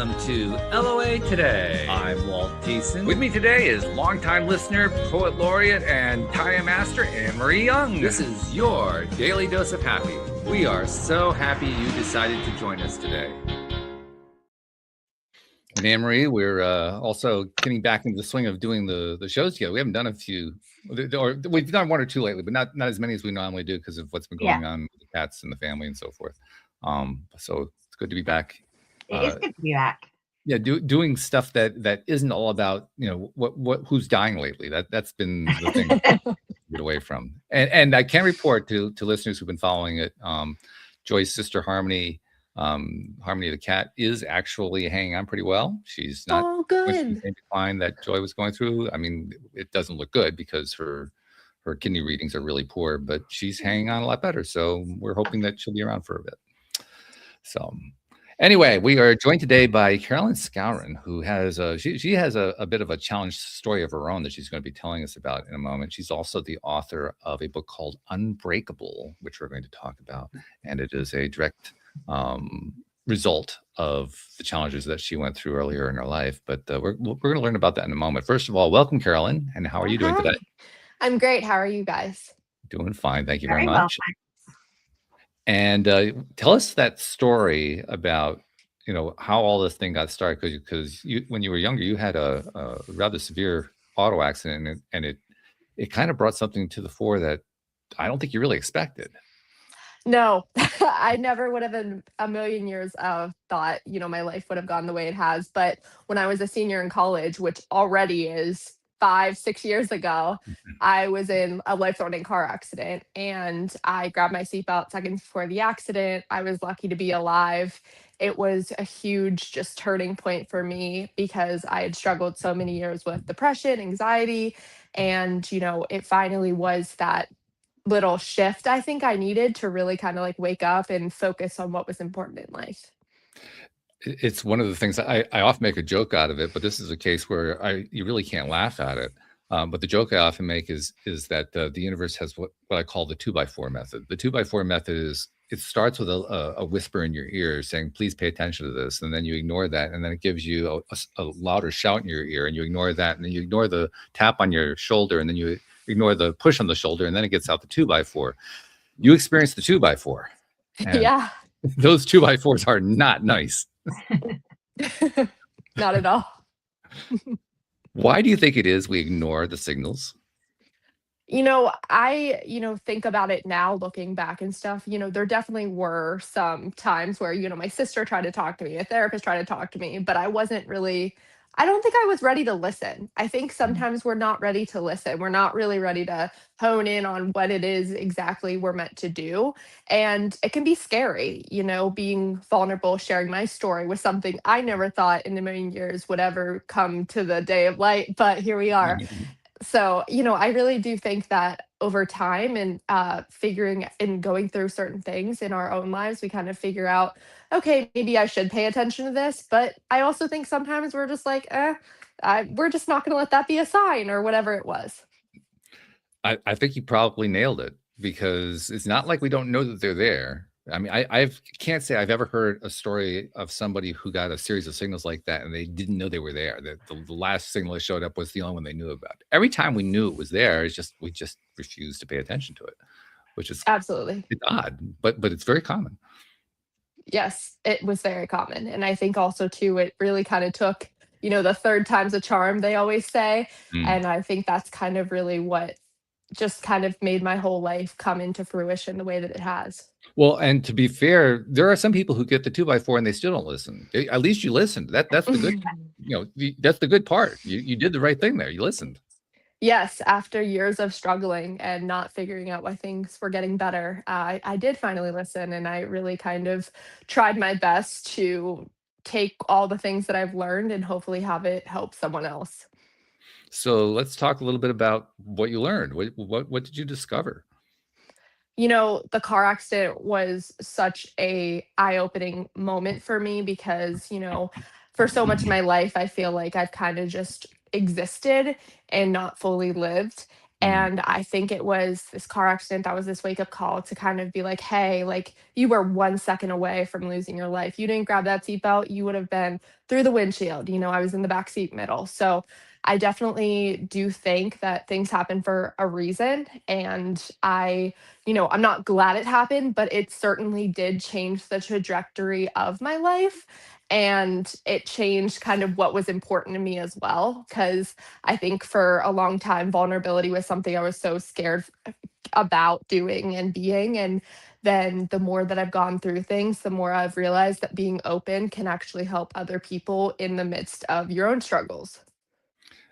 welcome to LOA Today. I'm Walt Thiessen. With me today is longtime listener, poet laureate, and Taya Master Anne-Marie Young. This is your Daily Dose of Happy. We are so happy you decided to join us today. And Anne-Marie, we're also getting back into the swing of doing the shows together. We haven't done a few, or we've done one or two lately, but not as many as we normally do because of what's been going on with the cats and the family and so forth. So it's good to be back. It is good to be back. Yeah, doing stuff that isn't all about, you know, who's dying lately. That's been the thing to get away from. And I can report to listeners who've been following it, Joy's sister Harmony, Harmony the cat, is actually hanging on pretty well. She's not going through the same decline that Joy was going through. I mean, it doesn't look good because her kidney readings are really poor, but she's hanging on a lot better. So we're hoping that she'll be around for a bit. So anyway, we are joined today by Carolyn Sophia, who has she has a bit of a challenge story of her own that she's going to be telling us about in a moment. She's also the author of a book called Unbreakable, which we're going to talk about, and it is a direct result of the challenges that she went through earlier in her life. But we're going to learn about that in a moment. First of all, welcome, Carolyn, and how are you doing today? I'm great. How are you guys? Doing fine, thank you very much. Well, and tell us that story about, you know, how all this thing got started, because when you were younger, you had a rather severe auto accident, and it kind of brought something to the fore that I don't think you really expected. No, I never would have in a million years thought, you know, my life would have gone the way it has. But when I was a senior in college, which already is 5-6 years ago, I was in a life-threatening car accident, and I grabbed my seatbelt seconds before the accident. I was lucky to be alive. It was a huge just turning point for me because I had struggled so many years with depression, anxiety, and, you know, it finally was that little shift I think I needed to really kind of like wake up and focus on what was important in life. It's one of the things I often make a joke out of it, but this is a case where you really can't laugh at it. But the joke I often make is that the universe has what I call the 2x4 method. The 2x4 method is, it starts with a whisper in your ear saying, please pay attention to this. And then you ignore that. And then it gives you a louder shout in your ear, and you ignore that. And then you ignore the tap on your shoulder, and then you ignore the push on the shoulder. And then it gets out the 2x4. You experience the 2x4. Yeah. Those 2x4s are not nice. Not at all. Why do you think it is we ignore the signals? I think about it now looking back and stuff. There definitely were some times where, my sister tried to talk to me, a therapist tried to talk to me, but I don't think I was ready to listen. I think sometimes we're not ready to listen. We're not really ready to hone in on what it is exactly we're meant to do. And it can be scary, being vulnerable, sharing my story with something I never thought in a million years would ever come to the day of light, but here we are. So, I really do think that over time and figuring and going through certain things in our own lives, we kind of figure out, okay, maybe I should pay attention to this. But I also think sometimes we're just like, we're just not going to let that be a sign or whatever it was. I think you probably nailed it, because it's not like we don't know that they're there. I mean, I can't say I've ever heard a story of somebody who got a series of signals like that and they didn't know they were there. The last signal that showed up was the only one they knew about. Every time we knew it was there, we just refused to pay attention to it, which is absolutely, it's odd, but it's very common. Yes, it was very common. And I think also too, it really kind of took, the third time's a charm, they always say. And I think that's kind of really what just kind of made my whole life come into fruition the way that it has. Well, and to be fair, there are some people who get the 2x4 and they still don't listen. At least you listened. That's the good, that's the good part. You did the right thing there. You listened. Yes, after years of struggling and not figuring out why things were getting better, I did finally listen, and I really kind of tried my best to take all the things that I've learned and hopefully have it help someone else. So let's talk a little bit about what you learned. What did you discover? The car accident was such a eye-opening moment for me because, for so much of my life, I feel like I've kind of just existed and not fully lived. And I think it was this car accident that was this wake up call to kind of be like, hey, like you were 1 second away from losing your life. You didn't grab that seatbelt, you would have been through the windshield. I was in the back seat middle. So I definitely do think that things happen for a reason. And I'm not glad it happened, but it certainly did change the trajectory of my life. And it changed kind of what was important to me as well. Cause I think for a long time, vulnerability was something I was so scared about doing and being. And then the more that I've gone through things, the more I've realized that being open can actually help other people in the midst of your own struggles.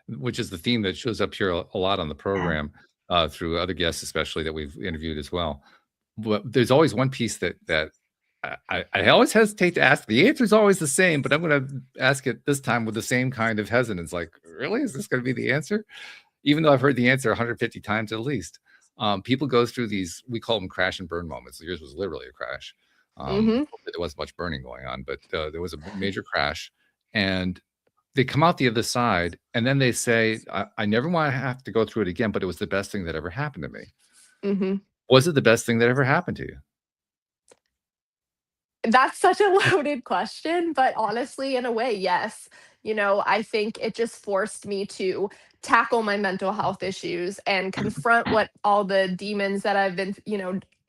Which is the theme that shows up here a lot on the Yeah. program, through other guests, especially that we've interviewed as well. But there's always one piece that I always hesitate to ask. The answer is always the same, but I'm going to ask it this time with the same kind of hesitance. Like, really, is this going to be the answer? Even though I've heard the answer 150 times at least. People go through these, we call them crash and burn moments. Yours was literally a crash. Hmm. There wasn't much burning going on, but there was a major crash, and they come out the other side, and then they say, I never want to have to go through it again, but it was the best thing that ever happened to me. Hmm. Was it the best thing that ever happened to you? That's such a loaded question, but honestly, in a way, yes. I think it just forced me to tackle my mental health issues and confront what all the demons that I've been,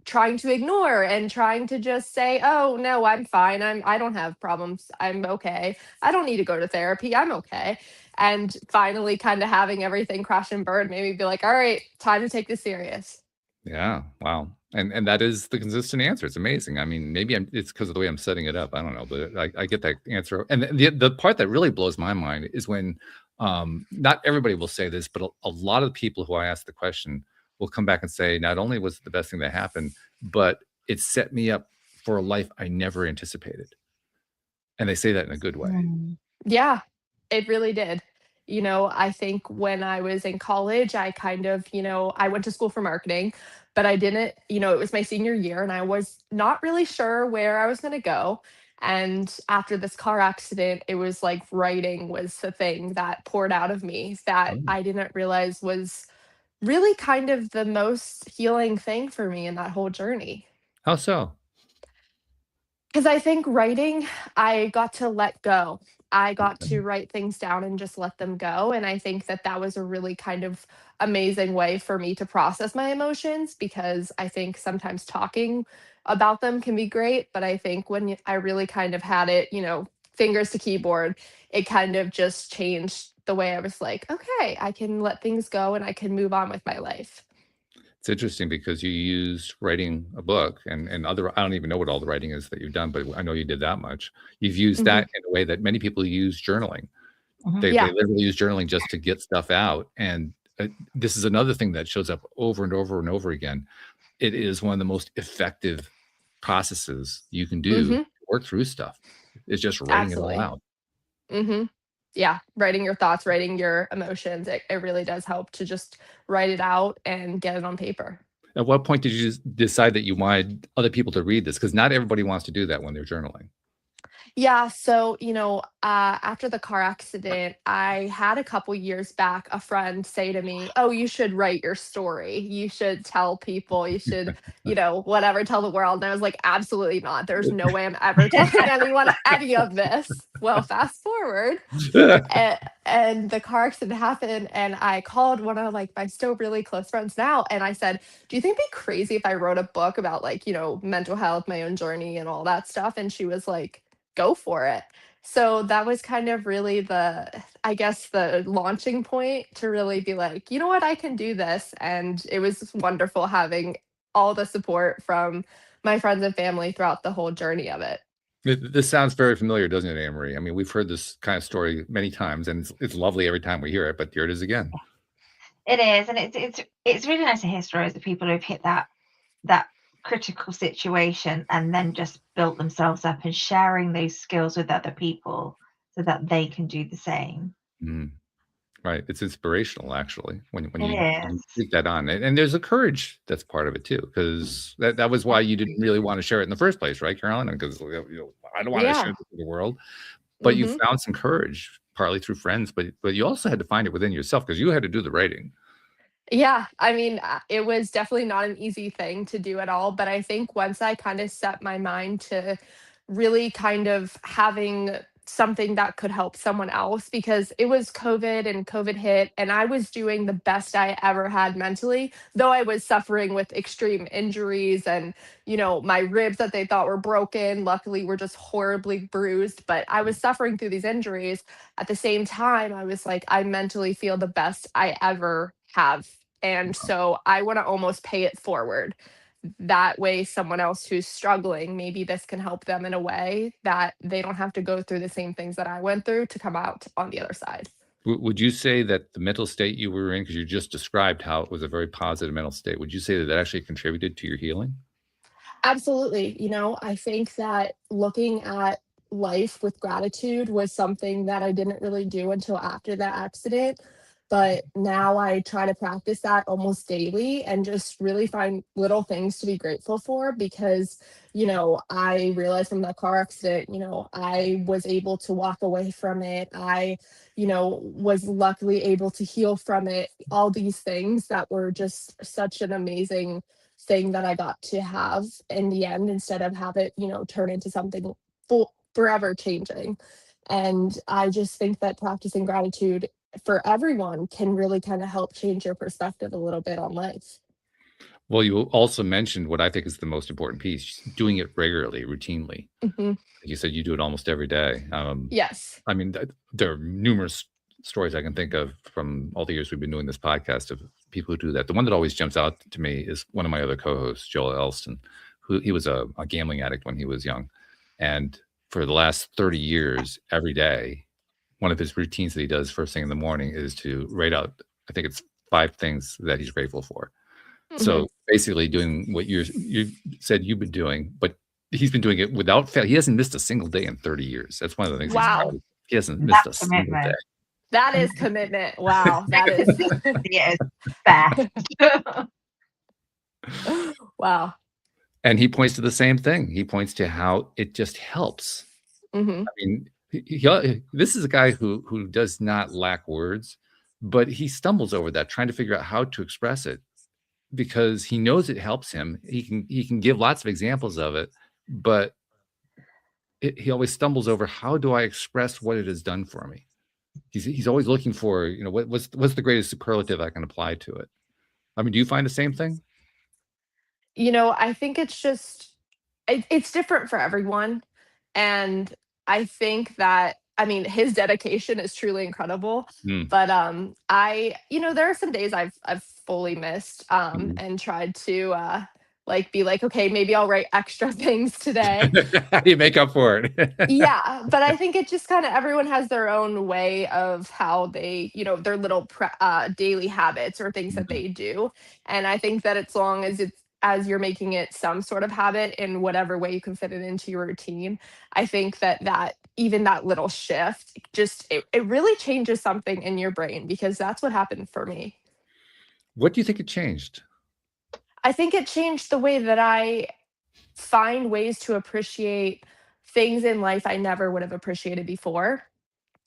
trying to ignore and trying to just say, "Oh, no, I'm fine. I don't have problems. I'm okay. I don't need to go to therapy. I'm okay." And finally kind of having everything crash and burn made me be like, "All right, time to take this serious." Yeah, wow. And that is the consistent answer. It's amazing. I mean, maybe it's because of the way I'm setting it up. I don't know, but I get that answer. And the part that really blows my mind is when, not everybody will say this, but a lot of the people who I ask the question will come back and say, not only was it the best thing that happened, but it set me up for a life I never anticipated. And they say that in a good way. Mm. Yeah, it really did. I think when I was in college, I kind of, I went to school for marketing, but I didn't, it was my senior year and I was not really sure where I was going to go. And after this car accident, it was like writing was the thing that poured out of me that Oh, I didn't realize was really kind of the most healing thing for me in that whole journey. how so? 'Cause I think writing, I got to let go. I got to write things down and just let them go, and I think that that was a really kind of amazing way for me to process my emotions because I think sometimes talking about them can be great, but I think when I really kind of had it, fingers to keyboard, it kind of just changed the way I was like, "Okay, I can let things go and I can move on with my life." It's interesting because you used writing a book and other, I don't even know what all the writing is that you've done, but I know you did that much. You've used Mhm. that in a way that many people use journaling. Mhm. They Yeah. literally use journaling just to get stuff out, and, this is another thing that shows up over and over and over again. It is one of the most effective processes you can do to Mhm. work through stuff. It's just writing it all Absolutely. out. Mhm. Yeah, writing your thoughts, writing your emotions, it really does help to just write it out and get it on paper. At what point did you decide that you wanted other people to read this? Because not everybody wants to do that when they're journaling. Yeah, so, after the car accident, I had a couple years back a friend say to me, "Oh, you should write your story. You should tell people. You should, whatever, tell the world." And I was like, "Absolutely not. There's no way I'm ever telling anyone any of this." Well, fast forward, and the car accident happened, and I called one of, like, my still really close friends now, and I said, "Do you think it'd be crazy if I wrote a book about, like, mental health, my own journey, and all that stuff?" And she was like, "Go for it." So that was kind of really I guess, the launching point to really be like, "You know what? I can do this." And it was wonderful having all the support from my friends and family throughout the whole journey of it. This sounds very familiar, doesn't it, Anne-Marie? I mean, we've heard this kind of story many times, and it's lovely every time we hear it, but here it is again. It is, and it's really nice to hear stories of people who've hit that critical situation and then just built themselves up and sharing those skills with other people so that they can do the same. Mm, right. It's inspirational, actually, when It you is. take that on, and there's a courage that's part of it too, because that was why you didn't really want to share it in the first place, right, Carolyn? Because, "I don't wanna share Yeah. this with the world." But you Mhm. found some courage, partly through friends, but you also had to find it within yourself because you had to do the writing. Yeah, I mean, it was definitely not an easy thing to do at all, but I think once I kind of set my mind to really kind of having something that could help someone else, because it was COVID and COVID hit and I was doing the best I ever had mentally, though I was suffering with extreme injuries and, my ribs that they thought were broken, luckily were just horribly bruised, but I was suffering through these injuries. At the same time, I was like, I mentally feel the best I ever have, and so I want to almost pay it forward. That way, someone else who's struggling, maybe this can help them in a way that they don't have to go through the same things that I went through to come out on the other side. Would you say that the mental state you were in, because you just described how it was a very positive mental state, would you say that that actually contributed to your healing? Absolutely. I think that looking at life with gratitude was something that I didn't really do until after that accident. But now I try to practice that almost daily and just really find little things to be grateful for because, I realized from that car accident, I was able to walk away from it. I, was luckily able to heal from it. All these things that were just such an amazing thing that I got to have in the end instead of have it, turn into something forever changing. And I just think that practicing gratitude for everyone can really kind of help change your perspective a little bit on life. Well, you also mentioned what I think is the most important piece, doing it regularly, routinely. Mhm. You said you do it almost every day. Yes. I mean, there are numerous stories I can think of from all the years we've been doing this podcast of people who do that. The one that always jumps out to me is one of my other co-hosts, Joel Elston, who he was a gambling addict when he was young. And for the last 30 years, every day, one of his routines that he does first thing in the morning is to write out, I think it's 5 things that he's grateful for. So Mhm. basically doing what you said you've been doing, but he's been doing it without fail. He hasn't missed a single day in 30 years. That's one of the things he's proud Wow. of. He hasn't missed a That's single day. commitment. That is commitment. Wow. That is It is best. wow. And he points to the same thing. He points to how it just helps. Hmm. I mean, this is a guy who does not lack words, but he stumbles over that, trying to figure out how to express it because he knows it helps him. He can give lots of examples of it, but he always stumbles over how do I express what it has done for me. He's always looking for what's the greatest superlative I can apply to it. I mean, do you find the same thing? I think it's just it's different for everyone. And I think that, I mean, his dedication is truly incredible. Mm. But there are some days I've fully missed and tried to like be like, okay, maybe I'll write extra things today. How do you make up for it? Yeah, but I think it just kind of everyone has their own way of how they, their little daily habits or things that Mhm. they do. And I think that as long as it's as you're making it some sort of habit in whatever way you can fit it into your routine, I think that even that little shift just it really changes something in your brain because that's what happened for me. What do you think it changed? I think it changed the way that I find ways to appreciate things in life I never would have appreciated before.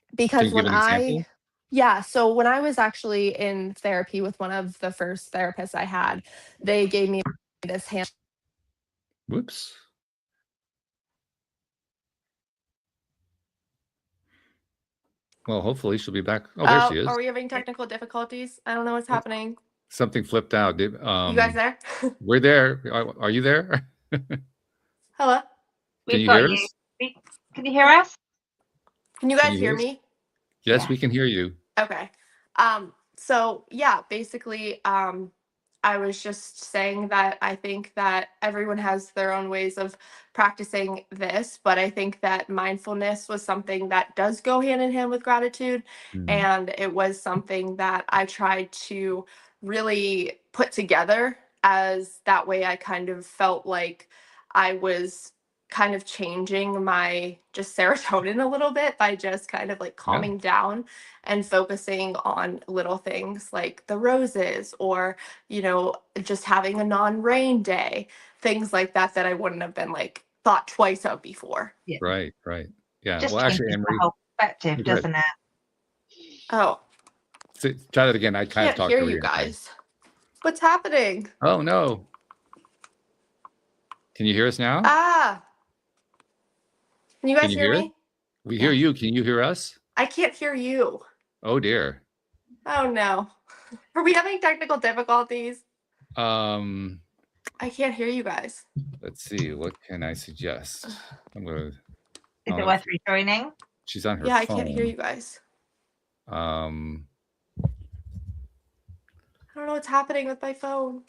Can Because you give when an I example? yeah, so when I was actually in therapy with one of the first therapists I had, they gave me this hand. Whoops. Well, hopefully she'll be back. Oh, there she Oh, are is. we having technical difficulties? I don't know what's Oh, happening. something flipped out. You guys there? We're there. Are you there? Hello? Can We've you got hear you. us? Can you hear us? Can you Can guys you hear hear us? me? Yes, we can hear you. Okay. So yeah, basically, I was just saying that I think that everyone has their own ways of practicing this, but I think that mindfulness was something that does go hand in hand with gratitude. Mhm. And it was something that I tried to really put together as that way I kind of felt like I was kind of changing my just serotonin a little bit by just kind of like Yeah. calming down and focusing on little things like the roses or just having a non-rain day, things like that that I wouldn't have been like thought twice of before. Yeah. Right. Right. Yeah. Just Well, actually, changes Anne the Marie, whole perspective, go ahead. doesn't it? Oh, Try that again. I kind of can't talked hear over you you, Anne Marie. guys. What's happening? Oh, no. Can you hear us now? Ah. Can you guys Can you hear hear me? it? We hear you. Can you hear us? I can't hear you. Oh, dear. Oh, no. Are we having technical difficulties? Um, I can't hear you guys. let's see. What can I suggest? I'm gonna. Is it worth rejoining? She's on her Yeah, phone. I can't hear you guys. I don't know what's happening with my phone.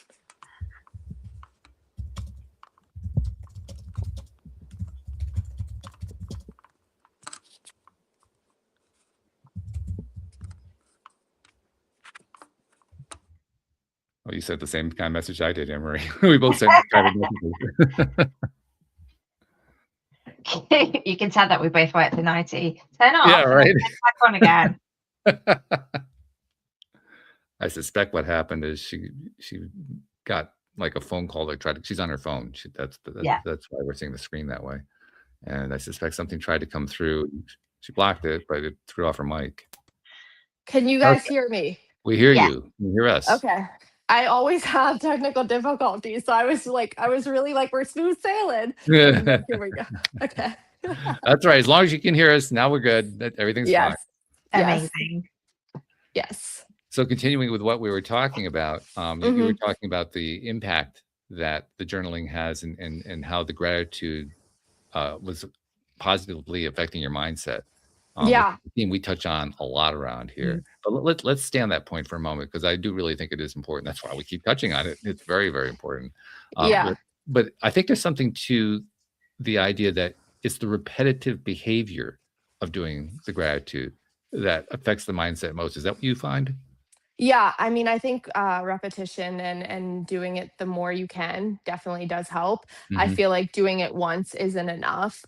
Oh, you sent the same kind of message I did, Emery. We both sent kind of messages. You can tell that we both worked in IT. Turn off. Yeah, right. Back on again. I suspect what happened is she got like a phone call that tried to. She's on her phone. That's why we're seeing the screen that way. And I suspect something tried to come through. She blocked it, but it threw off her mic. Can you guys hear me? We hear you. You hear us. Okay. I always have technical difficulties, so I was really like, we're smooth sailing. Here we go. Okay. That's right. As long as you can hear us, now we're good. Everything's fine. Amazing. Yes. So continuing with what we were talking about, you were talking about the impact that the journaling has and how the gratitude was positively affecting your mindset. We touch on a lot around here, but let's stay on that point for a moment, because I do really think it is important. That's why we keep touching on it. It's very, very important. But I think there's something to the idea that it's the repetitive behavior of doing the gratitude that affects the mindset most. Is that what you find? Yeah, I mean, I think repetition and doing it the more you can definitely does help. I feel like doing it once isn't enough.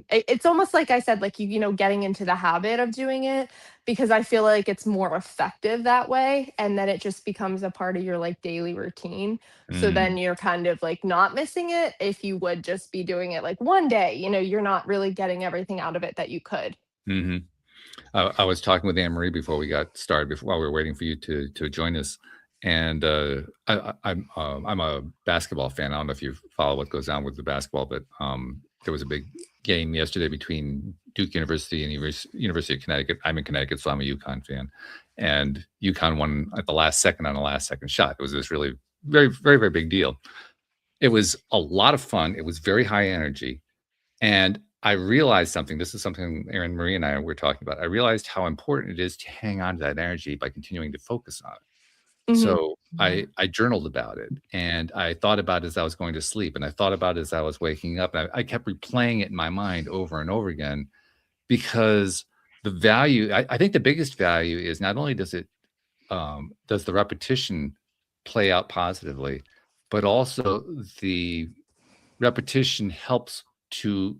It's almost like I said, like getting into the habit of doing it, because I feel like it's more effective that way, and then it just becomes a part of your like daily routine. So then you're kind of like not missing it if you would just be doing it like one day. You're not really getting everything out of it that you could. I was talking with Anne Marie before we got started, while we were waiting for you to join us, and I'm a basketball fan. I don't know if you follow what goes on with the basketball, but there was a big game yesterday between Duke University and University of Connecticut. I'm in Connecticut, so I'm a UConn fan, and UConn won at the last second on the last second shot. It was this really very, very, very big deal. It was a lot of fun. It was very high energy, and I realized something. This is something Erin Marie and I were talking about. I realized how important it is to hang on to that energy by continuing to focus on it. So I journaled about it, and I thought about it as I was going to sleep, and I thought about it as I was waking up. And I kept replaying it in my mind over and over again, because the value, I think the biggest value is not only does the repetition play out positively, but also the repetition helps to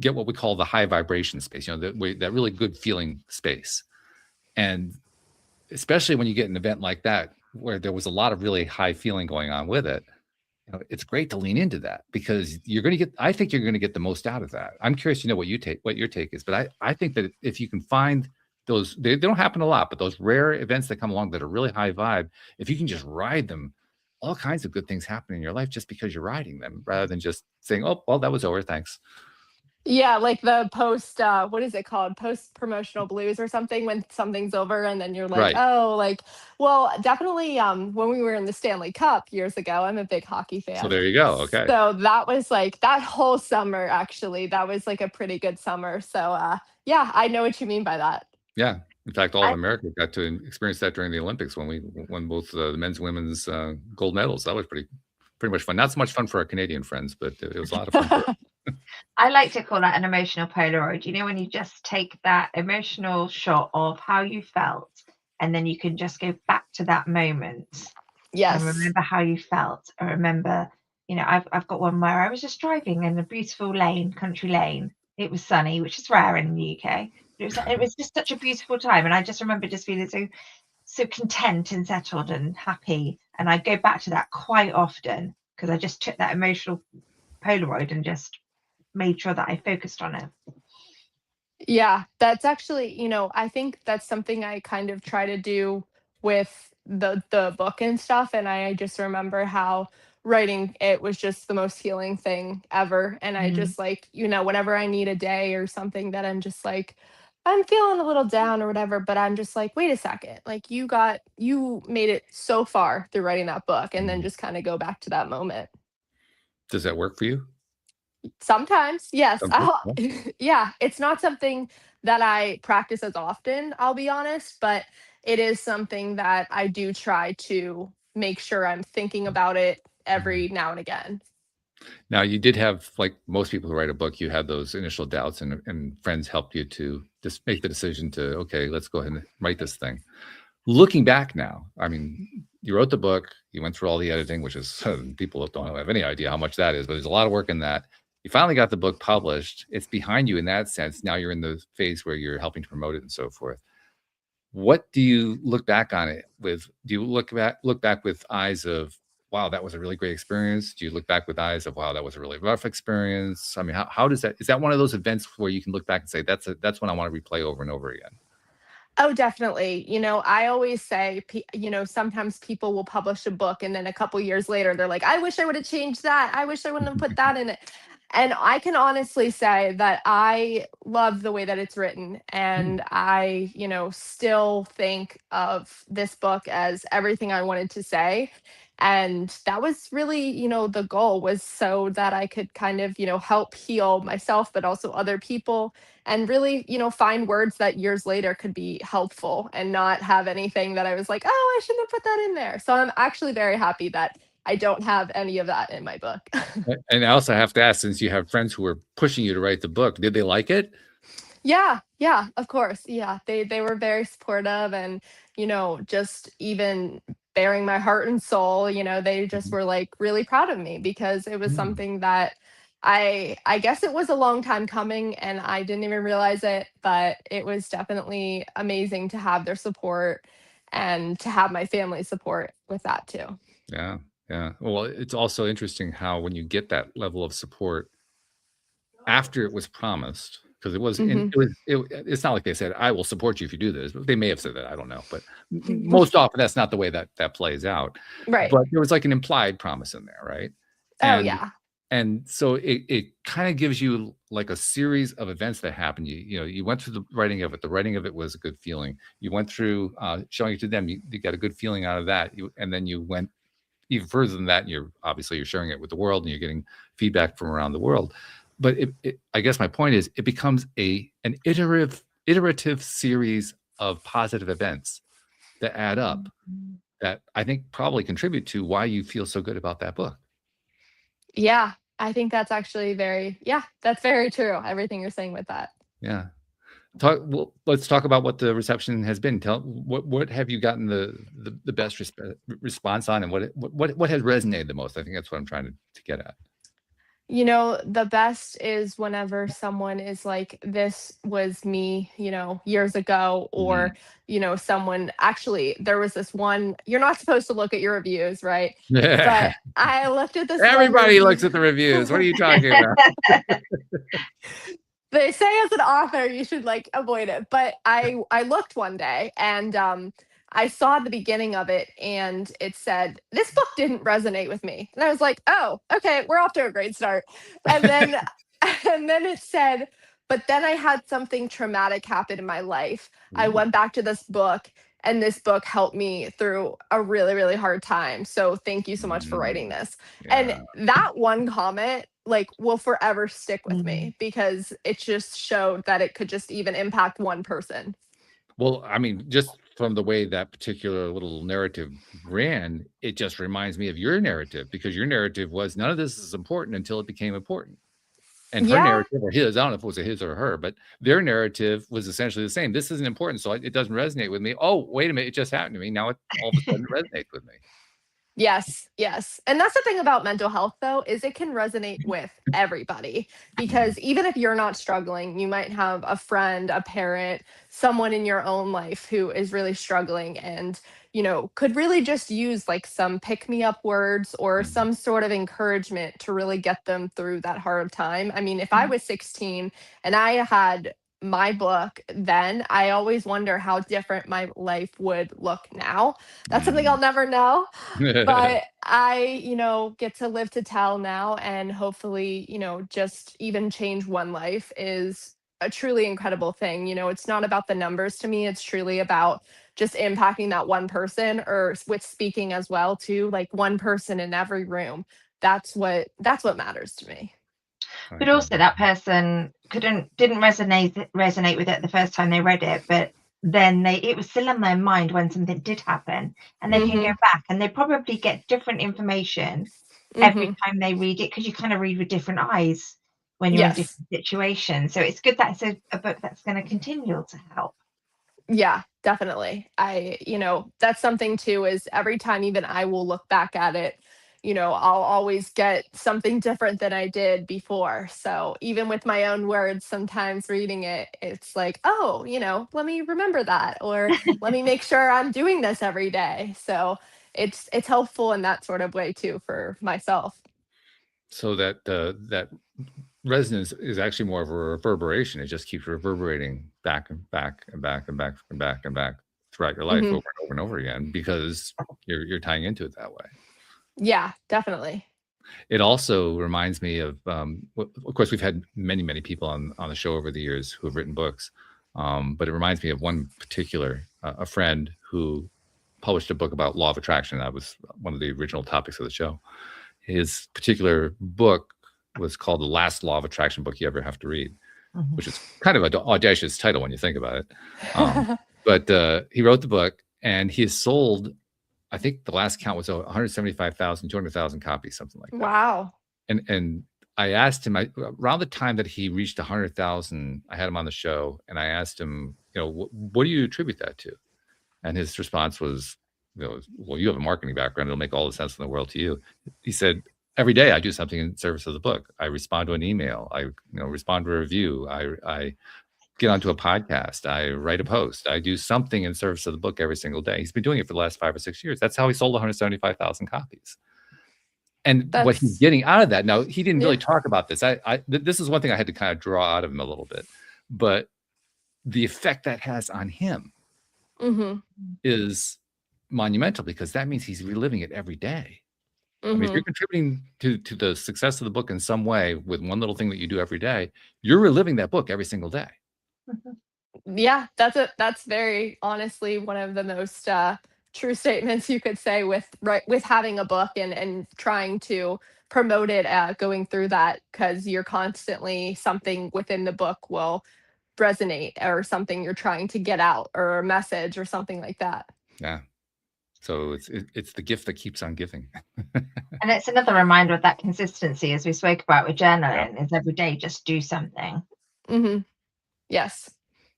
get what we call the high vibration space, that really good feeling space. And especially when you get an event like that, where there was a lot of really high feeling going on with it, it's great to lean into that, because I think you're going to get the most out of that. I'm curious to know what your take is, but I think that if you can find those, they don't happen a lot, but those rare events that come along that are really high vibe, if you can just ride them, all kinds of good things happen in your life just because you're riding them, rather than just saying, oh, well, that was over, thanks. Yeah, like the post, what is it called? Post promotional blues or something, when something's over and then you're like, Right. oh, like, well, definitely when we were in the Stanley Cup years ago, I'm a big hockey fan. So there you go. Okay. So that was like that whole summer, actually, that was like a pretty good summer. So yeah, I know what you mean by that. Yeah. In fact, all of America got to experience that during the Olympics when we won both the men's and women's gold medals. That was pretty much fun. Not so much fun for our Canadian friends, but it was a lot of fun for us. I like to call that an emotional Polaroid. When you just take that emotional shot of how you felt, and then you can just go back to that moment. Yes. And remember how you felt. I remember, I've got one where I was just driving in a beautiful country lane. It was sunny, which is rare in the UK. It was just such a beautiful time. And I just remember just feeling so content and settled and happy. And I go back to that quite often, because I just took that emotional Polaroid and just made sure that I focused on it. Yeah, that's actually, I think that's something I kind of try to do with the book and stuff, and I just remember how writing it was just the most healing thing ever. And I Mm. just like, whenever I need a day or something that I'm just like, I'm feeling a little down or whatever, but I'm just like, wait a second, like you made it so far through writing that book, and then just kind of go back to that moment. Does that work for you? Sometimes, yes. Sometimes, yeah. Yeah, it's not something that I practice as often, I'll be honest, but it is something that I do try to make sure I'm thinking about it every now and again. Now, you did have, like most people who write a book, you had those initial doubts, and friends helped you to just make the decision to, okay, let's go ahead and write this thing. Looking back now, I mean, you wrote the book, you went through all the editing, which is people don't have any idea how much that is, but there's a lot of work in that. You finally got the book published. It's behind you in that sense. Now you're in the phase where you're helping to promote it and so forth. What do you look back on it with? Do you look back with eyes of, wow, that was a really great experience? Do you look back with eyes of, wow, that was a really rough experience? I mean, how does that, is that one of those events where you can look back and say, that's one I want to replay over and over again? Oh, definitely. I always say, sometimes people will publish a book and then a couple years later, they're like, I wish I would have changed that. I wish I wouldn't have put that in it. And I can honestly say that I love the way that it's written. Hmm. And I, still think of this book as everything I wanted to say. And that was really, the goal was so that I could kind of, help heal myself, but also other people, and really, find words that years later could be helpful and not have anything that I was like, oh, I shouldn't have put that in there. So I'm actually very happy that I don't have any of that in my book. And I also have to ask, since you have friends who were pushing you to write the book, did they like it? Yeah, yeah, of course. Yeah, they were very supportive, and just even bearing my heart and soul, they just Mhm. were like really proud of me because it was Mm. something that I guess it was a long time coming and I didn't even realize it, but it was definitely amazing to have their support and to have my family support with that too. Yeah, yeah. Well, it's also interesting how when you get that level of support after it was promised, because Hmm. it's not like they said, "I will support you if you do this." They may have said that, I don't know, but most often that's not the way that plays out. Right. But there was like an implied promise in there, right? Oh And yeah. and so it kind of gives you like a series of events that happened. You went through the writing of it. The writing of it was a good feeling. You went through showing it to them. You got a good feeling out of that. And then you went even further than that. You're sharing it with the world, and you're getting feedback from around the world. But I guess my point is, it becomes an iterative series of positive events that add up, Mhm. that I think probably contribute to why you feel so good about that book. Yeah, I think that's actually yeah, that's very true. Everything you're saying with that. Yeah. Well, let's talk about what the reception has been. What have you gotten the best response on, and what has resonated the most? I think that's what I'm trying to get at. The best is whenever someone is like, this was me, years ago, or, Mhm. someone actually, there was this one, you're not supposed to look at your reviews, right? But I looked at this one Everybody review. looks at the reviews. What are you talking about? They say as an author you should like avoid it, but I looked one day and I saw the beginning of it and it said this book didn't resonate with me, and I was like, oh, okay, we're off to a great start. And then and then it said, but then I had something traumatic happen in my life. I Ooh. went back to this book, and this book helped me through a really, really hard time. So thank you so much for writing Mm. this. And Yeah. that one comment like will forever stick with Mm. me because it just showed that it could just even impact one person. Well, I mean, just from the way that particular little narrative ran, it just reminds me of your narrative, because your narrative was, none of this is important until it became important. And her Yeah. narrative, or his, I don't know if it was a his or her, but their narrative was essentially the same. This isn't important, so it doesn't resonate with me. Oh, wait a minute, it just happened to me. Now it all of a sudden resonates with me. Yes, yes. And that's the thing about mental health though, is it can resonate with everybody Mhm. because even if you're not struggling, you might have a friend, a parent, someone in your own life who is really struggling and, could really just use like some pick me up words or Mhm. some sort of encouragement to really get them through that hard time. I mean, if I Mm. was 16 and I had my book then, I always wonder how different my life would look now. That's something I'll never know. But I, get to live to tell now, and hopefully, just even change one life is a truly incredible thing. It's not about the numbers to me. It's truly about just impacting that one person, or with speaking as well too, like one person in every room. That's what matters to me. But also that person didn't resonate with it the first time they read it, but then it was still in their mind when something did happen, and they can go back and they probably get different information every time they read it, because you kind of read with different eyes when you're in Yes. different situations. So it's good that it's a book that's going to continue to help. Yeah, definitely. That's something too, is every time even I will look back at it, I'll always get something different than I did before. So even with my own words, sometimes reading it, it's like, oh, let me remember that, or let me make sure I'm doing this every day. So it's helpful in that sort of way too for myself. So that resonance is actually more of a reverberation. It just keeps reverberating back and back and back and back and back and back throughout your life, over and over and over again, because you're tying into it that way. Yeah, definitely. It also reminds me of course, we've had many people on the show over the years who have written books, but it reminds me of one particular a friend who published a book about law of attraction. That was one of the original topics of the show. His particular book was called The Last Law of Attraction Book You Ever Have to Read, which is kind of an audacious title when you think about it. But he wrote the book, and he has sold, I think the last count was 175,000, 200,000 copies, something like that. Wow. And I asked him, around the time that he reached 100,000, I had him on the show, and I asked him, what do you attribute that to? And his response was, well, you have a marketing background. It'll make all the sense in the world to you. He said, every day I do something in service of the book. I respond to an email. I respond to a review. I get onto a podcast. I write a post. I do something in service of the book every single day. He's been doing it for the last 5 or 6 years. That's how he sold 175,000 copies. And what he's getting out of that, now he didn't really talk about this. This is one thing I had to kind of draw out of him a little bit, but the effect that has on him is monumental, because that means he's reliving it every day. I mean, if you're contributing to the success of the book in some way with one little thing that you do every day, you're reliving that book every single day. Yeah, that's very honestly one of the most true statements you could say with having a book and trying to promote it, going through that, because you're constantly, something within the book will resonate, or something you're trying to get out, or a message or something like that. Yeah. So it's the gift that keeps on giving. And it's another reminder of that consistency, as we spoke about with journaling, is every day just do something. Yes.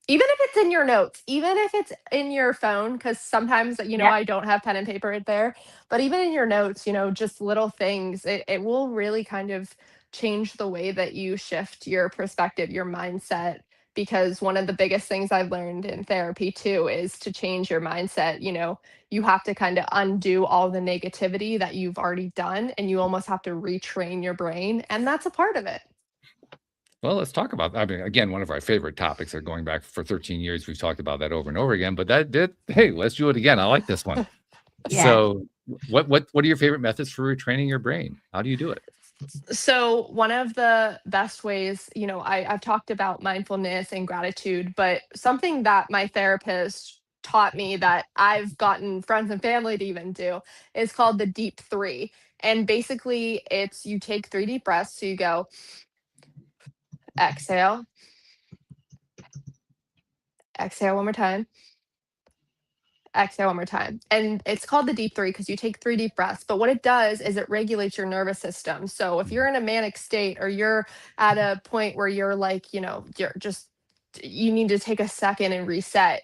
Even if it's in your notes, even if it's in your phone, because sometimes, I don't have pen and paper there, but even in your notes, just little things, it will really kind of change the way that you shift your perspective, your mindset. Because one of the biggest things I've learned in therapy too is to change your mindset. You have to kind of undo all the negativity that you've already done, and you almost have to retrain your brain. And that's a part of it. Well, let's talk about that. I mean, again, one of our favorite topics are going back for 13 years. We've talked about that over and over again, but hey, let's do it again. I like this one. So what are your favorite methods for retraining your brain? How do you do it? So one of the best ways, I've talked about mindfulness and gratitude, but something that my therapist taught me that I've gotten friends and family to even do is called the deep 3. And basically it's, you take 3 deep breaths. So you go, exhale, exhale one more time, exhale one more time. And it's called the deep 3 because you take 3 deep breaths. But what it does is it regulates your nervous system. So if you're in a manic state, or you're at a point where you're like, you need to take a second and reset,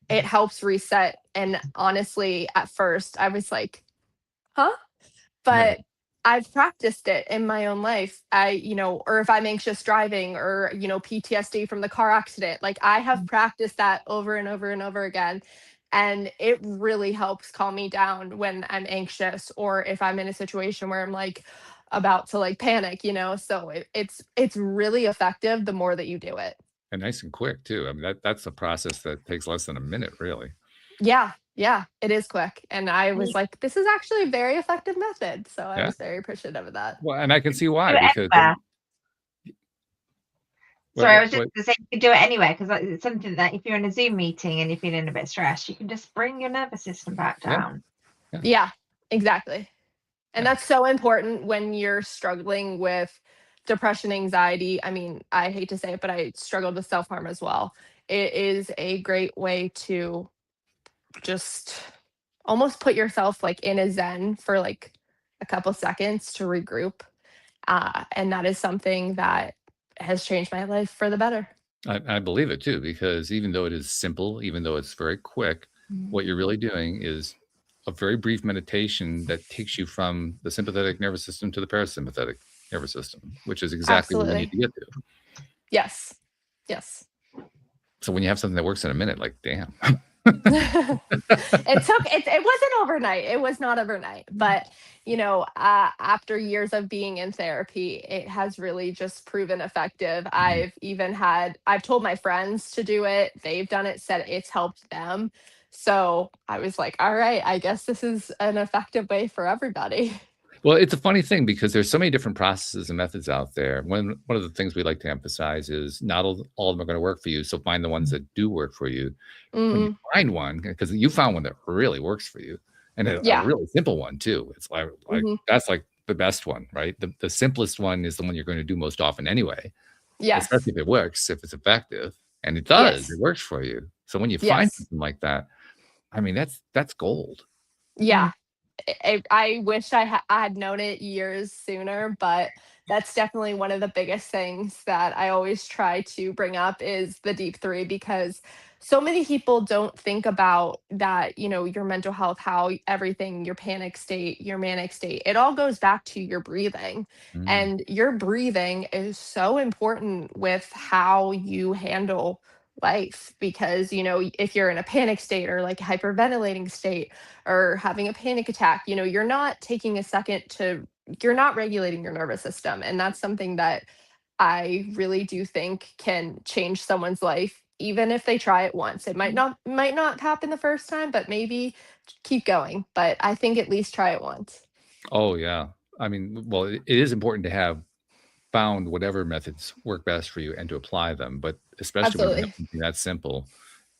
it helps reset. And honestly, at first I was like, huh? But I've practiced it in my own life. Or if I'm anxious driving, or, PTSD from the car accident, like I have practiced that over and over and over again. And it really helps calm me down when I'm anxious, or if I'm in a situation where I'm like about to like panic, so it's really effective the more that you do it. And nice and quick too. I mean, that's a process that takes less than a minute, really. Yeah, yeah, it is quick. And I was like, this is actually a very effective method. So I Yeah. was very appreciative of that. Well, and I can see Do why, it because anywhere. Sorry, I was just what- going to say you can do it anywhere, because it's something that if you're in a Zoom meeting and you're feeling a bit stressed, you can just bring your nervous system back Yeah. down. Yeah, exactly. And Yeah. that's so important when you're struggling with depression, anxiety. I mean, I hate to say it, but I struggled with self-harm as well. It is a great way to just almost put yourself like in a zen for like a couple seconds to regroup. And that is something that has changed my life for the better. I believe it too, because even though it is simple, even though it's very quick, what you're really doing is a very brief meditation that takes you from the sympathetic nervous system to the parasympathetic nervous system, which is exactly what you need to get to. Yes. Yes. So when you have something that works in a minute, like, damn. It wasn't overnight. It was not overnight, but after years of being in therapy, it has really just proven effective. I've told my friends to do it. They've done it, said it's helped them. So I was like, all right, I guess this is an effective way for everybody. Well, it's a funny thing because there's so many different processes and methods out there. One of the things we like to emphasize is not all of them are going to work for you. So find the ones that do work for you. When you find one, because you found one that really works for you, and a really simple one too. It's like that's like the best one, right? The simplest one is the one you're going to do most often anyway. Yes. Especially if it works, if it's effective, and it does, it works for you. So when you find something like that, I mean, that's gold. Yeah. I wish I had known it years sooner, but that's definitely one of the biggest things that I always try to bring up is the deep three, because so many people don't think about that, your mental health, how everything, your panic state, your manic state, it all goes back to your breathing. And your breathing is so important with how you handle life, because if you're in a panic state or like a hyperventilating state or having a panic attack, you're not taking a second you're not regulating your nervous system. And that's something that I really do think can change someone's life, even if they try it once. It might not happen the first time, but maybe keep going. But I think at least try it once. Oh yeah. I mean, well, it is important to have found whatever methods work best for you and to apply them, but especially when you have something that simple,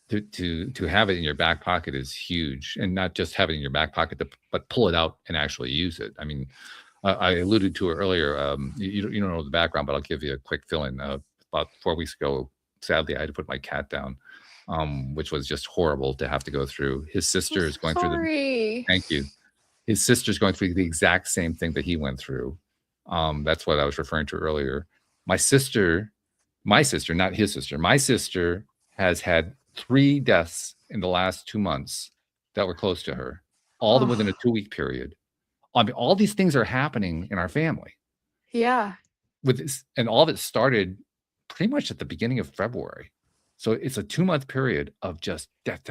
to have it in your back pocket is huge, and not just have it in your back pocket, but pull it out and actually use it. I mean, I alluded to it earlier. You don't know the background, but I'll give you a quick fill-in. About 4 weeks ago, sadly, I had to put my cat down, which was just horrible to have to go through. His sister is going through thank you. His sister's going through the exact same thing that he went through. That's what I was referring to earlier. My sister, not his sister, my sister has had 3 deaths in the last 2 months that were close to her, all within a 2-week period. I mean, all these things are happening in our family. Yeah. With this, and all of it started pretty much at the beginning of February. So it's a 2-month period of just death,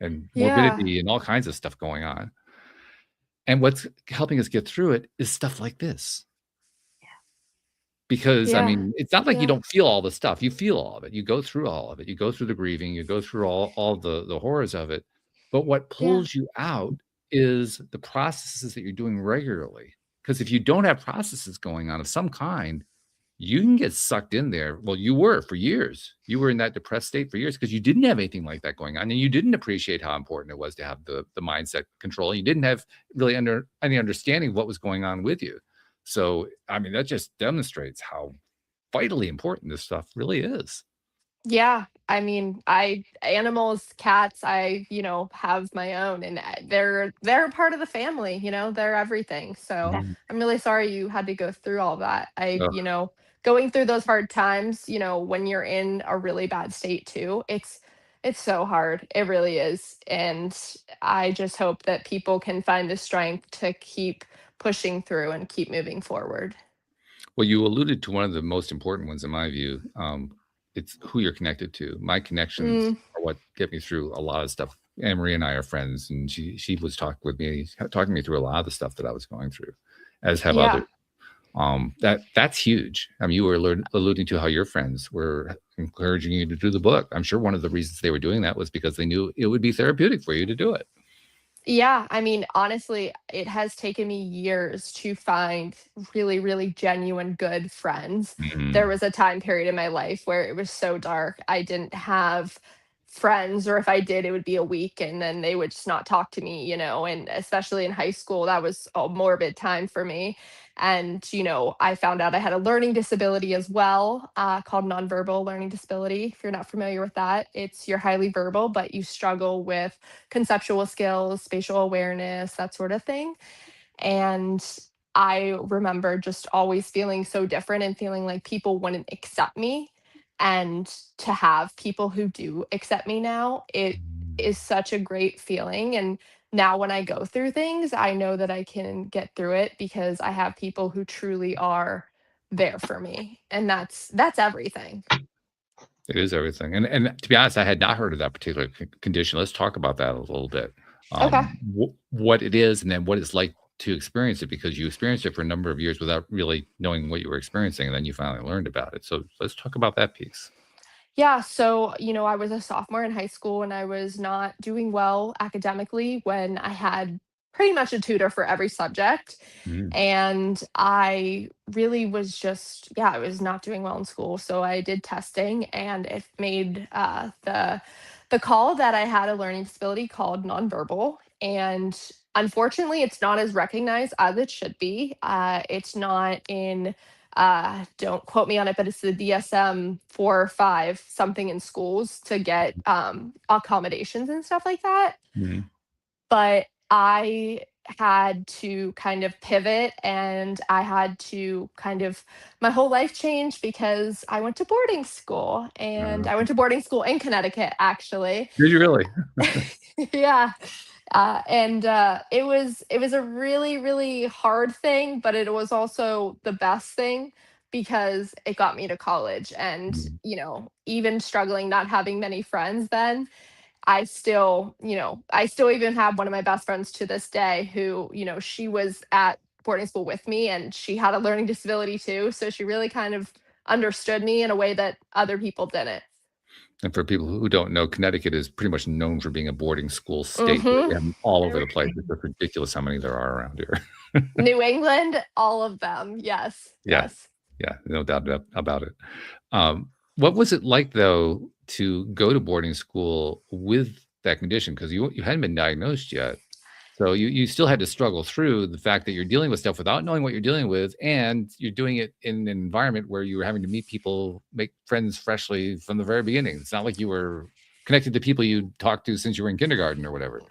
and morbidity and all kinds of stuff going on. And what's helping us get through it is stuff like this. Because I mean, it's not like you don't feel all the stuff. You feel all of it. You go through all of it. You go through the grieving. You go through all the horrors of it. But what pulls you out is the processes that you're doing regularly. Because if you don't have processes going on of some kind, you can get sucked in there. Well, you were for years. You were in that depressed state for years because you didn't have anything like that going on, and you didn't appreciate how important it was to have the mindset control. You didn't have really any understanding of what was going on with you. So, I mean, that just demonstrates how vitally important this stuff really is. Yeah, I mean, animals, cats, I have my own, and they're a part of the family, they're everything. So I'm really sorry you had to go through all that. Going through those hard times, when you're in a really bad state too, it's so hard. It really is. And I just hope that people can find the strength to keep pushing through and keep moving forward. Well, you alluded to one of the most important ones in my view. It's who you're connected to. My connections are what get me through a lot of stuff. Anne Marie and I are friends, and she was talking me through a lot of the stuff that I was going through, as have others. That's huge. I mean, you were alluding to how your friends were encouraging you to do the book. I'm sure one of the reasons they were doing that was because they knew it would be therapeutic for you to do it. Yeah, I mean, honestly, it has taken me years to find really, really genuine good friends. There Mhm. was a time period in my life where it was so dark. I didn't have friends, or if I did, it would be a week and then they would just not talk to me, and especially in high school, that was a morbid time for me. And, I found out I had a learning disability as well, called nonverbal learning disability. If you're not familiar with that, you're highly verbal, but you struggle with conceptual skills, spatial awareness, that sort of thing. And I remember just always feeling so different and feeling like people wouldn't accept me. And to have people who do accept me now, it Mm. is such a great feeling. And now when I go through things, I know that I can get through it because I have people who truly are there for me. And that's everything. It is everything. And to be honest, I had not heard of that particular condition. Let's talk about that a little bit. Okay. What it is, and then what it's like to experience it, because you experienced it for a number of years without really knowing what you were experiencing, and then you finally learned about it. So let's talk about that piece. Yeah, so, I was a sophomore in high school and I was not doing well academically when I had pretty much a tutor for every subject. Mm. And I really was just, yeah, I was not doing well in school. So I did testing and it made the call that I had a learning disability called nonverbal. And unfortunately, it's not as recognized as it should be. It's not in don't quote me on it, but it's the DSM 4 or 5 something in schools to get accommodations and stuff like that. Mm. But I had to kind of pivot and I had to kind of my whole life changed because I went to boarding school and Uh, I went to boarding school in Connecticut actually. did you really? Yeah. And it was a really, really hard thing, but it was also the best thing because it got me to college. And, Mm. even struggling not having many friends then, I still even have one of my best friends to this day who, she was at boarding school with me and she had a learning disability too. So she really kind of understood me in a way that other people didn't. And for people who don't know, Connecticut is pretty much known for being a boarding school state. We Hmm. have 'em all over the place. It's just ridiculous how many there are around here. New England, all of them. Yes. Yeah, Yes. yeah, no doubt about it. What was it like, though, to go to boarding school with that condition? Because you hadn't been diagnosed yet. So you still had to struggle through the fact that you're dealing with stuff without knowing what you're dealing with, and you're doing it in an environment where you were having to meet people, make friends freshly from the very beginning. It's not like you were connected to people you talked to since you were in kindergarten or whatever.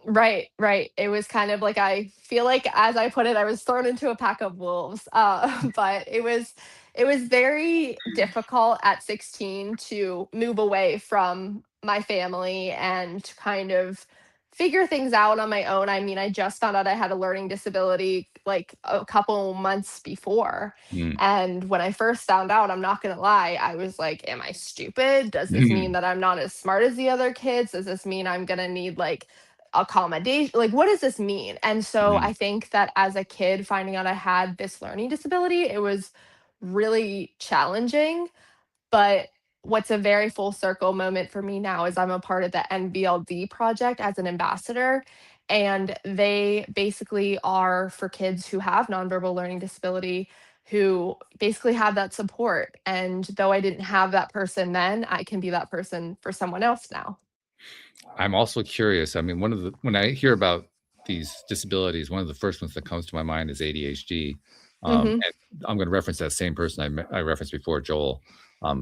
Right, right. It was kind of like I feel like as I put it, I was thrown into a pack of wolves. But it was very difficult at 16 to move away from my family and to kind of figure things out on my own. I mean, I just found out I had a learning disability like a couple months before. Mm. And when I first found out, I'm not gonna lie, I was like, am I stupid? Does this mean that I'm not as smart as the other kids? Does this mean I'm gonna need like accommodation, like what does this mean? And so Mm. I think that as a kid finding out I had this learning disability, it was really challenging. But what's a very full circle moment for me now is I'm a part of the NVLD project as an ambassador, and they basically are for kids who have nonverbal learning disability who basically have that support. And though I didn't have that person then, I can be that person for someone else now. I'm also curious. I mean, when I hear about these disabilities, one of the first ones that comes to my mind is ADHD. Hmm. And I'm going to reference that same person I referenced before, Joel.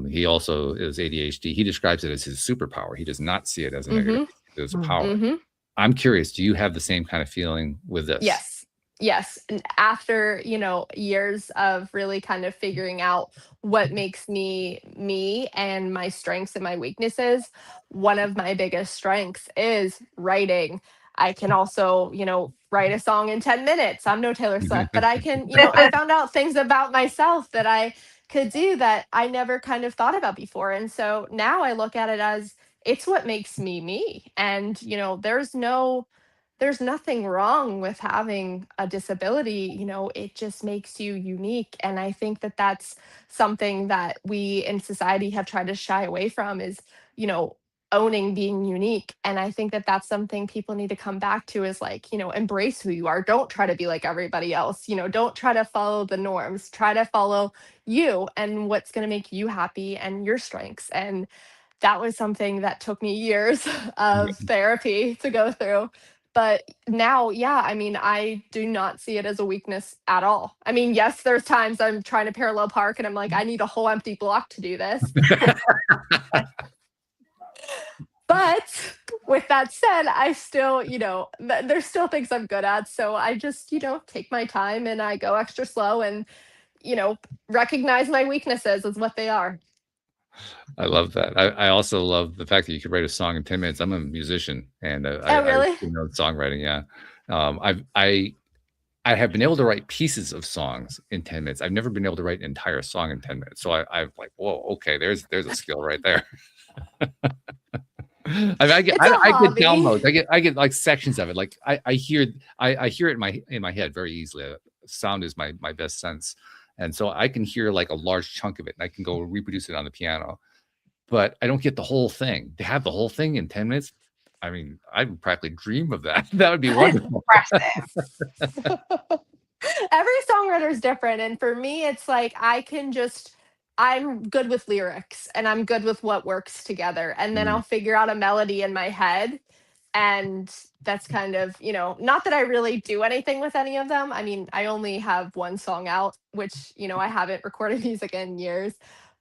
He also is ADHD. He describes it as his superpower. He does not see it as a negative. Hmm. He sees it as a power. Hmm. I'm curious. Do you have the same kind of feeling with this? Yes. Yes. And after, years of really kind of figuring out what makes me me and my strengths and my weaknesses, one of my biggest strengths is writing. I can also, write a song in 10 minutes. I'm no Taylor Swift, but I can, I found out things about myself that I could do that I never kind of thought about before. And so now I look at it as it's what makes me me. And, there's there's nothing wrong with having a disability. It just makes you unique. And I think that that's something that we in society have tried to shy away from is, you know, owning being unique. And I think that that's something people need to come back to is like, embrace who you are. Don't try to be like everybody else. Don't try to follow the norms. Try to follow you and what's going to make you happy and your strengths. And that was something that took me years of therapy to go through. But now, yeah, I mean, I do not see it as a weakness at all. I mean, yes, there's times I'm trying to parallel park and I'm like, I need a whole empty block to do this. But with that said, I still, there's still things I'm good at. So I just, take my time and I go extra slow and, recognize my weaknesses as what they are. I love that. I also love the fact that you could write a song in 10 minutes. I'm a musician and Oh, I really? know songwriting. Yeah. I have been able to write pieces of songs in 10 minutes. I've never been able to write an entire song in 10 minutes. So I'm like, whoa, okay, there's a skill right there. I mean, I get downloads. I get like sections of it. Like I hear it in my head very easily. Sound is my best sense. And so I can hear like a large chunk of it and I can go reproduce it on the piano, but I don't get the whole thing. To have the whole thing in 10 minutes, I mean, I would practically dream of that. That would be wonderful. Every songwriter is different. And for me, it's like I'm good with lyrics and I'm good with what works together. And then I'll figure out a melody in my head. And that's kind of, not that I really do anything with any of them. I mean, I only have one song out, which, I haven't recorded music in years,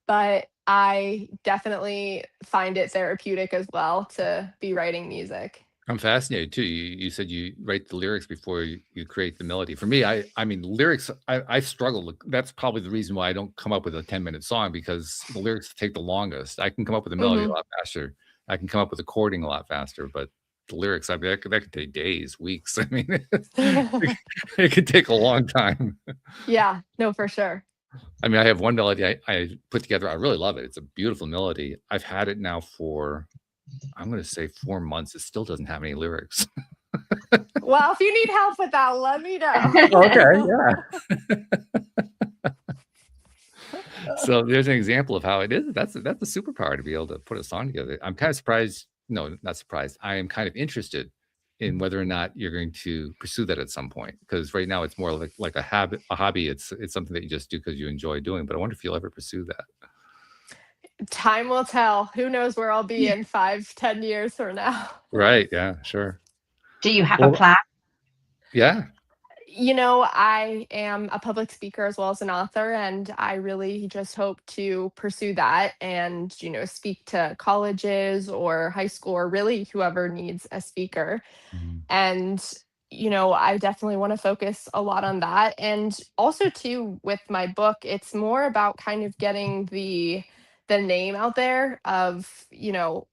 but I definitely find it therapeutic as well to be writing music. I'm fascinated too. You said you write the lyrics before you create the melody. For me, I mean, lyrics, I struggle. That's probably the reason why I don't come up with a 10-minute song because the lyrics take the longest. I can come up with a melody a lot faster. I can come up with a chording a lot faster, but the lyrics, I mean, that could take days, weeks. I mean, it could take a long time. Yeah, no, for sure. I mean, I have one melody I put together. I really love it. It's a beautiful melody. I've had it now for, I'm going to say 4 months. It still doesn't have any lyrics. Well, if you need help with that, let me know. Okay, yeah. So there's an example of how it is. That's a superpower to be able to put a song together. I'm kind of surprised. No, not surprised. I am kind of interested in whether or not you're going to pursue that at some point. Because right now it's more like a habit, a hobby. It's something that you just do because you enjoy doing. But I wonder if you'll ever pursue that. Time will tell. Who knows where I'll be in 5-10 years from now. Right. Yeah, sure. Do you have a plan? Yeah. I am a public speaker as well as an author, and I really just hope to pursue that and, speak to colleges or high school or really whoever needs a speaker. And, I definitely want to focus a lot on that. And also too, with my book, it's more about kind of getting the name out there of,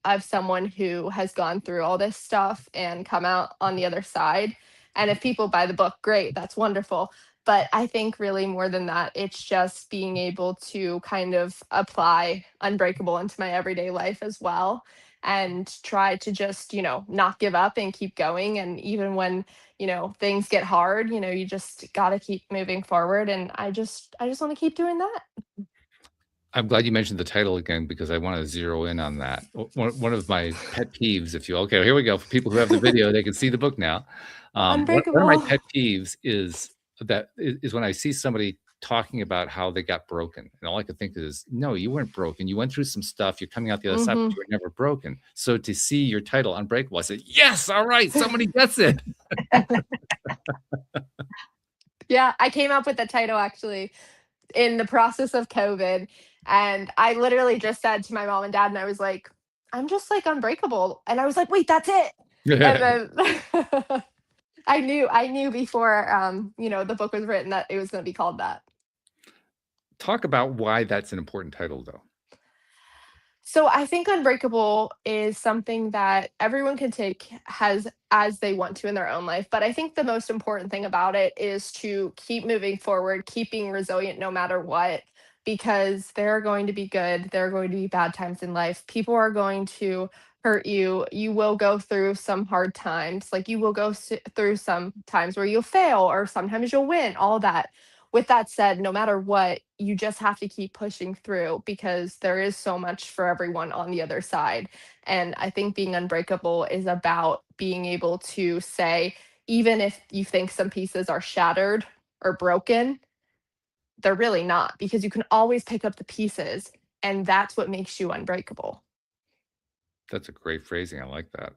of someone who has gone through all this stuff and come out on the other side. And if people buy the book, great, that's wonderful. But I think really more than that, it's just being able to kind of apply Unbreakable into my everyday life as well and try to just, not give up and keep going. And even when, things get hard, you just got to keep moving forward. And I just want to keep doing that. I'm glad you mentioned the title again because I want to zero in on that. One of my pet peeves, if you okay, here we go. For people who have the video, they can see the book now. One of my pet peeves is when I see somebody talking about how they got broken, and all I can think is, no, you weren't broken. You went through some stuff. You're coming out the other side, but you were never broken. So to see your title, Unbreakable, I said, yes, all right, somebody gets it. Yeah, I came up with the title actually in the process of COVID. And I literally just said to my mom and dad, and I was like, I'm just like Unbreakable. And I was like, wait, that's it. And then I knew before, the book was written that it was going to be called that. Talk about why that's an important title, though. So I think Unbreakable is something that everyone can take as they want to in their own life. But I think the most important thing about it is to keep moving forward, keeping resilient no matter what, because there are going to be good, there are going to be bad times in life. People are going to hurt you. You will go through some hard times. Like you will go through some times where you'll fail or sometimes you'll win, all that. With that said, no matter what, you just have to keep pushing through because there is so much for everyone on the other side. And I think being unbreakable is about being able to say, even if you think some pieces are shattered or broken, they're really not because you can always pick up the pieces. And that's what makes you unbreakable. That's a great phrasing. I like that.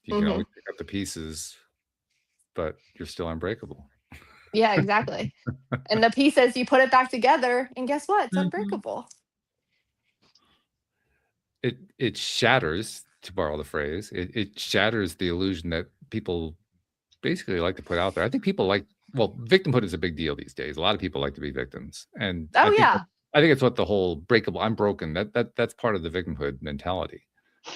You can Hmm. always pick up the pieces, but you're still unbreakable. Yeah, exactly. And the pieces, you put it back together, and guess what? It's unbreakable. It shatters, to borrow the phrase, it shatters the illusion that people basically like to put out there. I think people like, well, victimhood is a big deal these days. A lot of people like to be victims, and Oh, yeah. I think it's what the whole breakable, I'm broken. That's part of the victimhood mentality.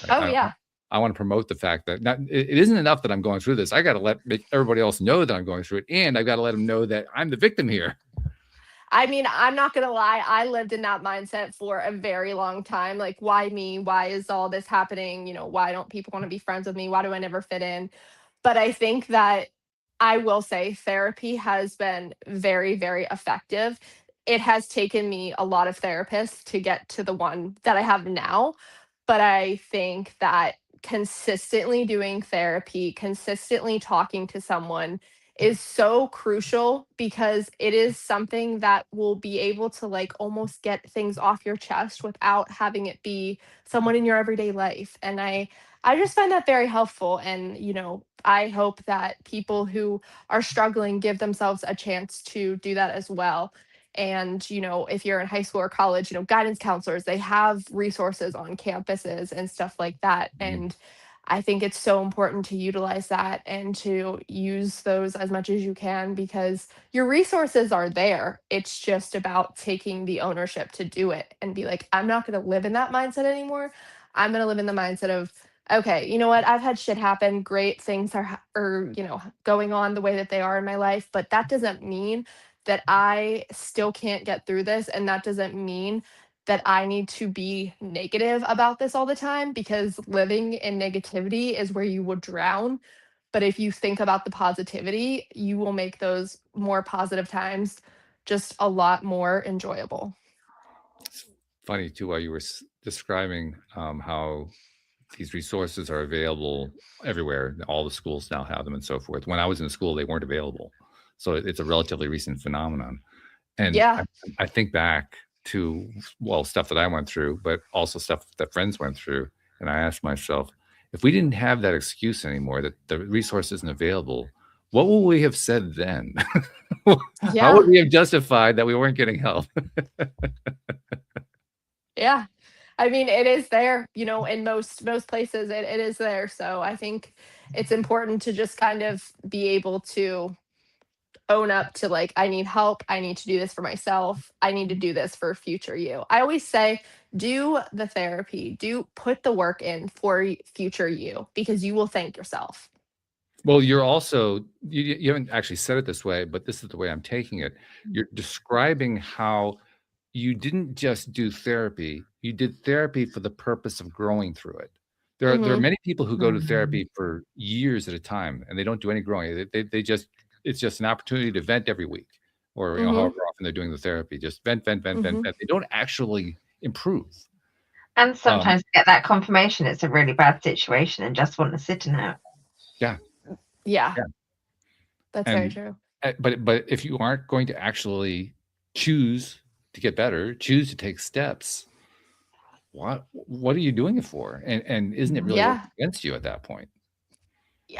Oh, yeah. I want to promote the fact that it isn't enough that I'm going through this. I got to make everybody else know that I'm going through it, and I've got to let them know that I'm the victim here. I mean, I'm not going to lie. I lived in that mindset for a very long time. Like, why me? Why is all this happening? Why don't people want to be friends with me? Why do I never fit in? But I think that I will say therapy has been very, very effective. It has taken me a lot of therapists to get to the one that I have now. But I think that consistently doing therapy, consistently talking to someone is so crucial because it is something that will be able to like almost get things off your chest without having it be someone in your everyday life. And I just find that very helpful. And, I hope that people who are struggling give themselves a chance to do that as well. And, if you're in high school or college, guidance counselors, they have resources on campuses and stuff like that. And I think it's so important to utilize that and to use those as much as you can because your resources are there. It's just about taking the ownership to do it and be like, I'm not going to live in that mindset anymore. I'm going to live in the mindset of, okay, you know what? I've had shit happen. Great things are going on the way that they are in my life, but that doesn't mean that I still can't get through this. And that doesn't mean that I need to be negative about this all the time because living in negativity is where you would drown. But if you think about the positivity, you will make those more positive times just a lot more enjoyable. It's funny too, while you were describing how these resources are available everywhere. All the schools now have them and so forth. When I was in school, they weren't available. So it's a relatively recent phenomenon. And Yeah. I think back to, well, stuff that I went through, but also stuff that friends went through. And I asked myself, if we didn't have that excuse anymore, that the resource isn't available, what would we have said then? How would we have justified that we weren't getting help? Yeah. I mean, it is there, in most places it is there. So I think it's important to just kind of be able to own up to like, I need help. I need to do this for myself. I need to do this for future you. I always say, do the therapy, put the work in for future you because you will thank yourself. Well, you're also, you haven't actually said it this way, but this is the way I'm taking it. You're describing how you didn't just do therapy, you did therapy for the purpose of growing through it. There are many people who go to therapy for years at a time and they don't do any growing. They just, it's just an opportunity to vent every week or however often they're doing the therapy, just vent. They don't actually improve. And sometimes get that confirmation it's a really bad situation and just want to sit in it. Yeah. That's very true. But if you aren't going to actually choose to get better, choose to take steps, what are you doing it for? And isn't it really working against you at that point?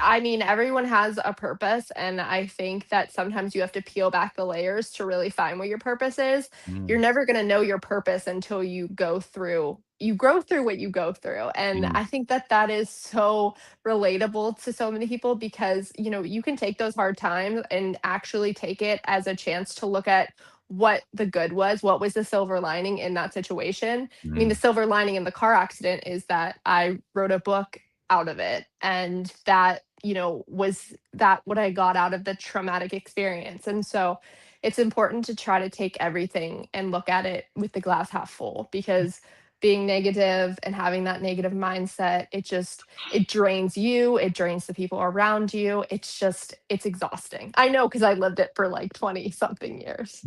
I mean, everyone has a purpose, and I think that sometimes you have to peel back the layers to really find what your purpose is. You're never going to know your purpose until you grow through what you go through. And I think that that is so relatable to so many people because, you can take those hard times and actually take it as a chance to look at what the good was, what was the silver lining in that situation. I mean, the silver lining in the car accident is that I wrote a book out of it, and that was that what I got out of the traumatic experience. And so it's important to try to take everything and look at it with the glass half full because being negative and having that negative mindset, it drains you, it drains the people around you. It's exhausting. I know because I lived it for like 20 something years.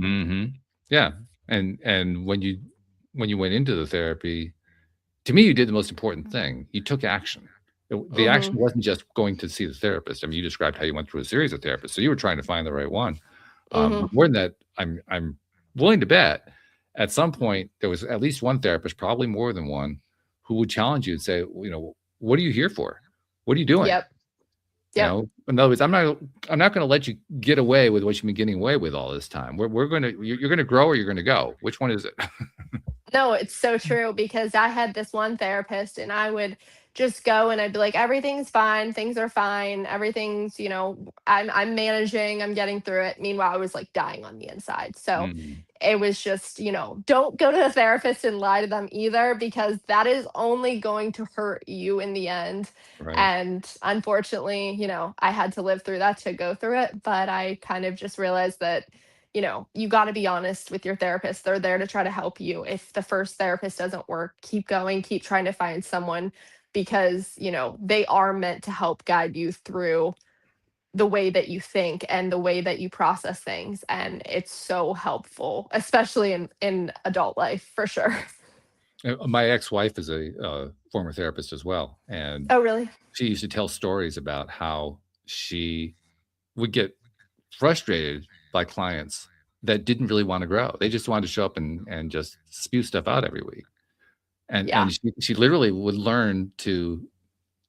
Yeah. And when you went into the therapy, to me, you did the most important thing. You took action. The action Mhm. wasn't just going to see the therapist. I mean, you described how you went through a series of therapists, so you were trying to find the right one. Mhm. But more than that, I'm willing to bet at some point there was at least one therapist, probably more than one, who would challenge you and say, "What are you here for? What are you doing?" Yep. Yep. In other words, I'm not going to let you get away with what you've been getting away with all this time. You're going to grow or you're going to go. Which one is it? No, it's so true because I had this one therapist and I would just go and I'd be like, everything's fine, things are fine, everything's, I'm managing, I'm getting through it. Meanwhile, I was like dying on the inside. So Mm, it was just, don't go to the therapist and lie to them either because that is only going to hurt you in the end. right. And unfortunately, I had to live through that to go through it. But I kind of just realized that you got to be honest with your therapist. They're there to try to help you. If the first therapist doesn't work, keep going, keep trying to find someone because, they are meant to help guide you through the way that you think and the way that you process things. And it's so helpful, especially in adult life for sure. My ex-wife is a former therapist as well, and Oh, really? she used to tell stories about how she would get frustrated by clients that didn't really want to grow. They just wanted to show up and just spew stuff out every week. And Yeah. and she literally would learn to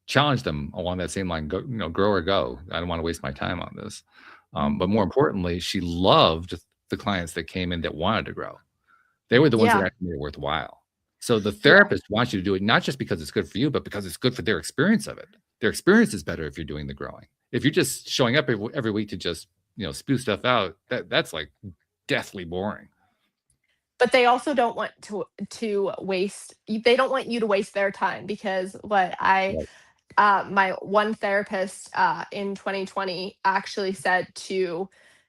challenge them along that same line, grow or go. I don't want to waste my time on this. But more importantly, she loved the clients that came in that wanted to grow. They were the ones that Yeah. actually made it worthwhile. So the Yeah. therapist wants you to do it not just because it's good for you, but because it's good for their experience of it. Their experience is better if you're doing the growing. If you're just showing up every week to just spew stuff out, that's like deathly boring. But they also don't want to waste they don't want you to waste their time because what I Right. my one therapist in 2020 actually said to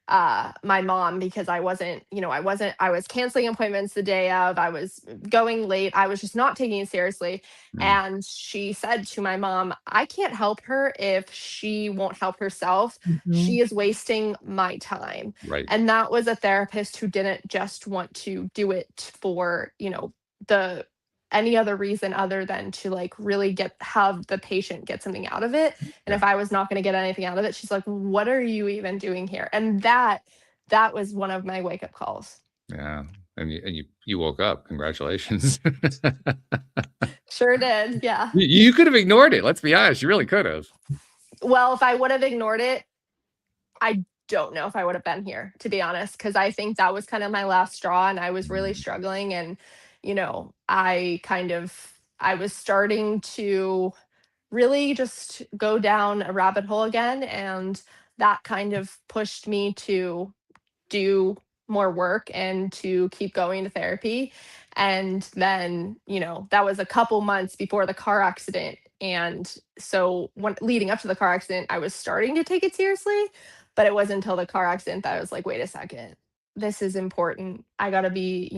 my mom because I was canceling appointments the day of, I was going late, I was just not taking it seriously. Mm, And she said to my mom, I can't help her if she won't help herself. Mhm. She is wasting my time. right. And that was a therapist who didn't just want to do it for, the any other reason other than to like really have the patient get something out of it. And Yeah. if I was not going to get anything out of it, she's like, what are you even doing here? And that was one of my wake up calls. Yeah. And you woke up. Congratulations. Sure did. Yeah. You could have ignored it. Let's be honest. You really could have. Well, if I would have ignored it, I don't know if I would have been here, to be honest, because I think that was kind of my last straw and I was really Mm, struggling. And, I was starting to really just go down a rabbit hole again. And that kind of pushed me to do more work and to keep going to therapy. And then, that was a couple months before the car accident. And so when leading up to the car accident, I was starting to take it seriously, but it wasn't until the car accident that I was like, wait a second, this is important. I got to be,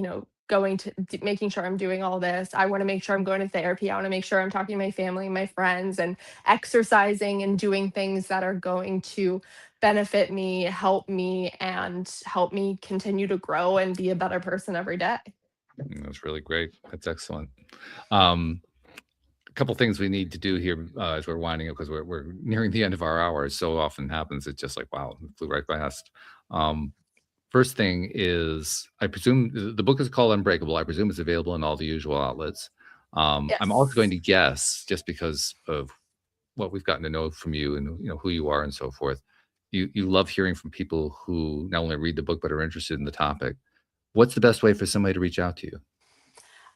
going to making sure I'm doing all this. I want to make sure I'm going to therapy. I want to make sure I'm talking to my family, my friends, and exercising and doing things that are going to benefit me, and help me continue to grow and be a better person every day. That's really great. That's excellent. Um, a couple things we need to do here as we're winding up because we're nearing the end of our hour. It so often happens. It's just like, wow, it flew right past. Um, First thing is, I presume the book is called Unbreakable. I presume it's available in all the usual outlets. I'm also going Yes. to guess, just because of what we've gotten to know from you and who you are and so forth, you love hearing from people who not only read the book but are interested in the topic. What's the best way for somebody to reach out to you?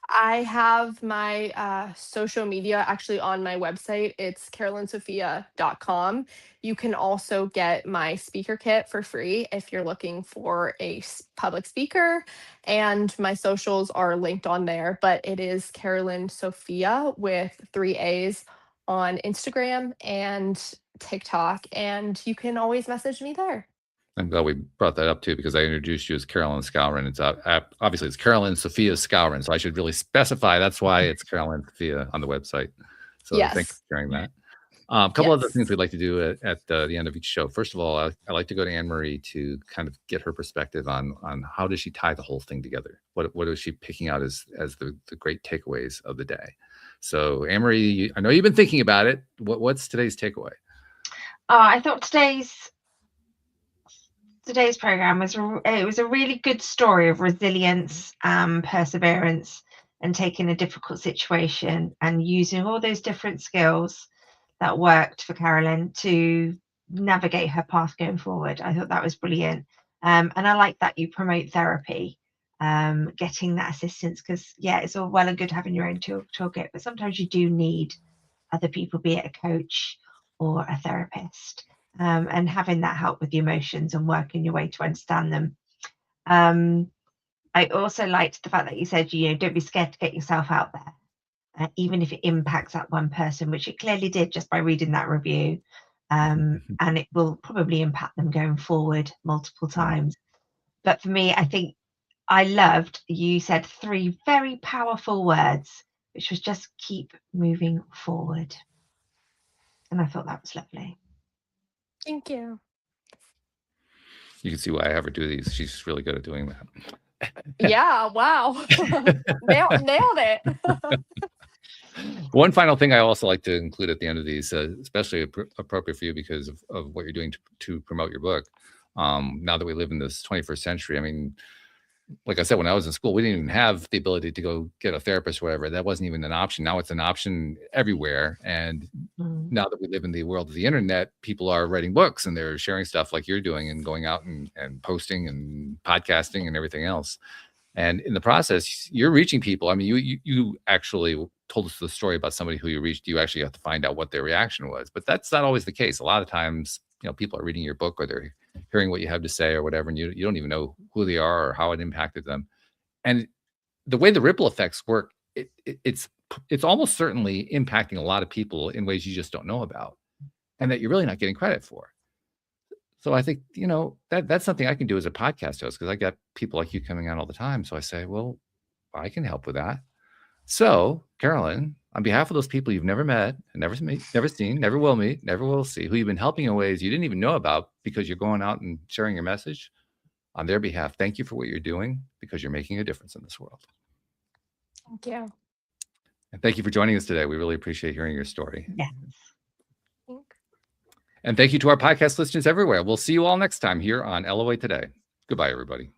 I have my social media actually on my website. It's carolynsophia.com. You can also get my speaker kit for free if you're looking for a public speaker. And my socials are linked on there, but it is Carolyn Sophia with 3 A's on Instagram and TikTok. And you can always message me there. I'm glad we brought that up too, because I introduced you as Carolyn Skowron. It's obviously it's Carolyn Sophia Skowron, so I should really specify that's why it's Carolyn Sophia on the website. So thanks Yes. for sharing that. A couple other Yes. things we'd like to do at the end of each show. First of all, I like to go to Anne Marie to kind of get her perspective on how does she tie the whole thing together. What is she picking out as the great takeaways of the day? So Anne Marie, I know you've been thinking about it. What's today's takeaway? I thought today's program was a really good story of resilience, perseverance, and taking a difficult situation and using all those different skills that worked for Carolyn to navigate her path going forward. I thought that was brilliant. And I like that you promote therapy, getting that assistance, because it's all well and good having your own toolkit, but sometimes you do need other people, be it a coach or a therapist, and having that help with the emotions and working your way to understand them. I also liked the fact that you said, don't be scared to get yourself out there, even if it impacts that one person, which it clearly did just by reading that review. And it will probably impact them going forward multiple times. But for me, I think I loved you said 3 very powerful words, which was just keep moving forward. And I thought that was lovely. Thank you. You can see why I have her do these. She's really good at doing that. Yeah, wow. Nailed it. One final thing I also like to include at the end of these, especially appropriate for you because of what you're doing to promote your book. Now that we live in this 21st century, I mean, like I said, when I was in school, we didn't even have the ability to go get a therapist or whatever. That wasn't even an option. Now it's an option everywhere. And now that we live in the world of the internet, people are writing books and they're sharing stuff like you're doing and going out and posting and podcasting and everything else. And in the process, you're reaching people. I mean, you actually told us the story about somebody who you reached. You actually have to find out what their reaction was, but that's not always the case. A lot of times, people are reading your book or they're hearing what you have to say or whatever, and you don't even know who they are or how it impacted them. And the way the ripple effects work, it's almost certainly impacting a lot of people in ways you just don't know about, and that you're really not getting credit for. So I think, that's something I can do as a podcast host, because I got people like you coming on all the time. So I say, well, I can help with that. So, Carolyn, on behalf of those people you've never met, and never seen, never will meet, never will see, who you've been helping in ways you didn't even know about because you're going out and sharing your message, on their behalf, thank you for what you're doing, because you're making a difference in this world. Thank you. And thank you for joining us today. We really appreciate hearing your story. Yes. And thank you to our podcast listeners everywhere. We'll see you all next time here on LOA Today. Goodbye, everybody.